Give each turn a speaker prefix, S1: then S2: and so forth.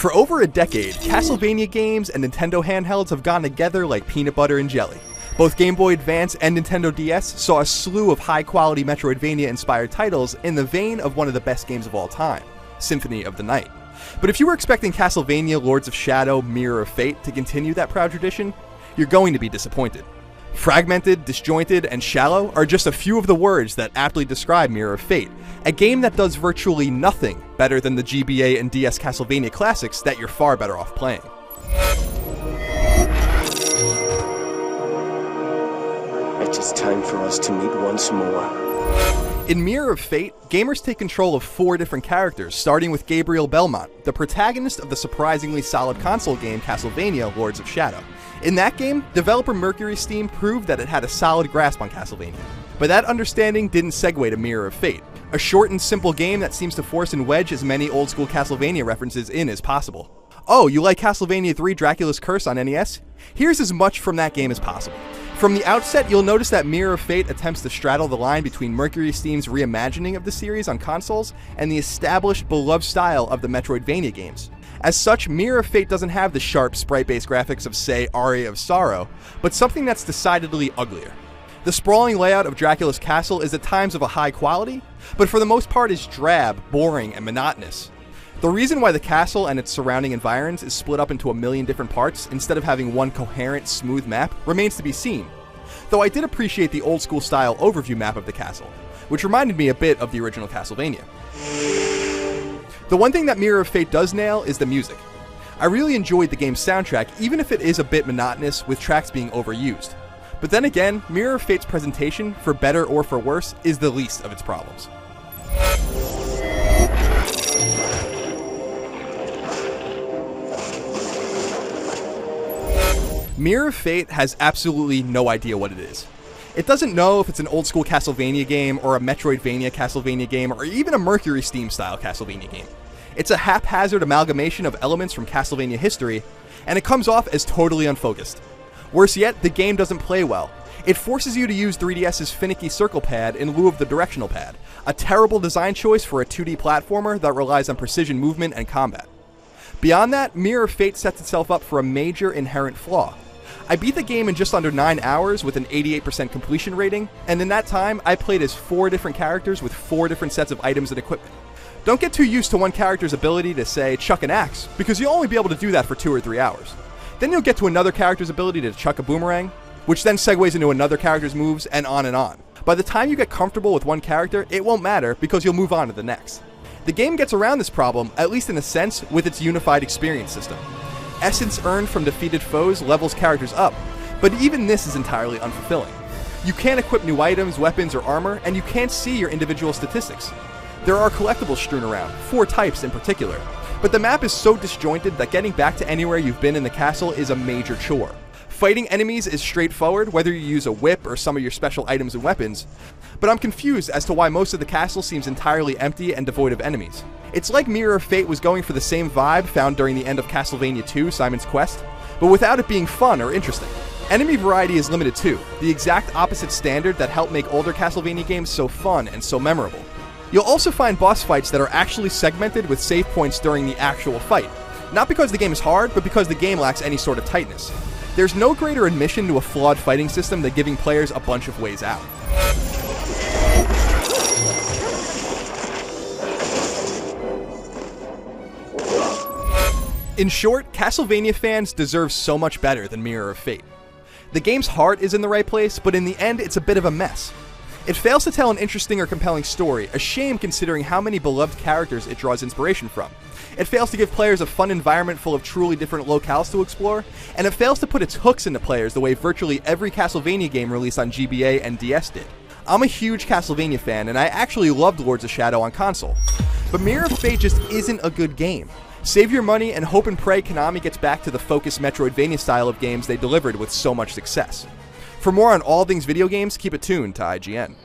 S1: For over a decade, Castlevania games and Nintendo handhelds have gone together like peanut butter and jelly. Both Game Boy Advance and Nintendo DS saw a slew of high-quality Metroidvania-inspired titles in the vein of one of the best games of all time, Symphony of the Night. But if you were expecting Castlevania, Lords of Shadow, Mirror of Fate to continue that proud tradition, you're going to be disappointed. Fragmented, disjointed, and shallow are just a few of the words that aptly describe Mirror of Fate, a game that does virtually nothing better than the GBA and DS Castlevania classics that you're far better off playing.
S2: It's time for us to meet once more.
S1: In Mirror of Fate, gamers take control of 4 different characters, starting with Gabriel Belmont, the protagonist of the surprisingly solid console game Castlevania, Lords of Shadow. In that game, developer Mercury Steam proved that it had a solid grasp on Castlevania. But that understanding didn't segue to Mirror of Fate, a short and simple game that seems to force and wedge as many old-school Castlevania references in as possible. Oh, you like Castlevania 3 Dracula's Curse on NES? Here's as much from that game as possible. From the outset, you'll notice that Mirror of Fate attempts to straddle the line between Mercury Steam's reimagining of the series on consoles and the established, beloved style of the Metroidvania games. As such, Mirror of Fate doesn't have the sharp, sprite-based graphics of, say, Aria of Sorrow, but something that's decidedly uglier. The sprawling layout of Dracula's castle is at times of a high quality, but for the most part is drab, boring, and monotonous. The reason why the castle and its surrounding environs is split up into a million different parts instead of having one coherent, smooth map remains to be seen. Though I did appreciate the old-school style overview map of the castle, which reminded me a bit of the original Castlevania. The one thing that Mirror of Fate does nail is the music. I really enjoyed the game's soundtrack, even if it is a bit monotonous with tracks being overused. But then again, Mirror of Fate's presentation, for better or for worse, is the least of its problems. Mirror of Fate has absolutely no idea what it is. It doesn't know if it's an old-school Castlevania game, or a Metroidvania Castlevania game, or even a Mercury Steam-style Castlevania game. It's a haphazard amalgamation of elements from Castlevania history, and it comes off as totally unfocused. Worse yet, the game doesn't play well. It forces you to use 3DS's finicky circle pad in lieu of the directional pad, a terrible design choice for a 2D platformer that relies on precision movement and combat. Beyond that, Mirror of Fate sets itself up for a major inherent flaw. I beat the game in just under 9 hours with an 88% completion rating, and in that time, I played as 4 different characters with 4 different sets of items and equipment. Don't get too used to one character's ability to, say, chuck an axe, because you'll only be able to do that for 2 or 3 hours. Then you'll get to another character's ability to chuck a boomerang, which then segues into another character's moves, and on and on. By the time you get comfortable with one character, it won't matter, because you'll move on to the next. The game gets around this problem, at least in a sense, with its unified experience system. Essence earned from defeated foes levels characters up, but even this is entirely unfulfilling. You can't equip new items, weapons, or armor, and you can't see your individual statistics. There are collectibles strewn around, 4 types in particular, but the map is so disjointed that getting back to anywhere you've been in the castle is a major chore. Fighting enemies is straightforward, whether you use a whip or some of your special items and weapons, but I'm confused as to why most of the castle seems entirely empty and devoid of enemies. It's like Mirror of Fate was going for the same vibe found during the end of Castlevania 2, Simon's Quest, but without it being fun or interesting. Enemy variety is limited too, the exact opposite standard that helped make older Castlevania games so fun and so memorable. You'll also find boss fights that are actually segmented with save points during the actual fight. Not because the game is hard, but because the game lacks any sort of tightness. There's no greater admission to a flawed fighting system than giving players a bunch of ways out. In short, Castlevania fans deserve so much better than Mirror of Fate. The game's heart is in the right place, but in the end it's a bit of a mess. It fails to tell an interesting or compelling story, a shame considering how many beloved characters it draws inspiration from. It fails to give players a fun environment full of truly different locales to explore, and it fails to put its hooks into players the way virtually every Castlevania game released on GBA and DS did. I'm a huge Castlevania fan, and I actually loved Lords of Shadow on console, but Mirror of Fate just isn't a good game. Save your money and hope and pray Konami gets back to the focused Metroidvania style of games they delivered with so much success. For more on all things video games, keep it tuned to IGN.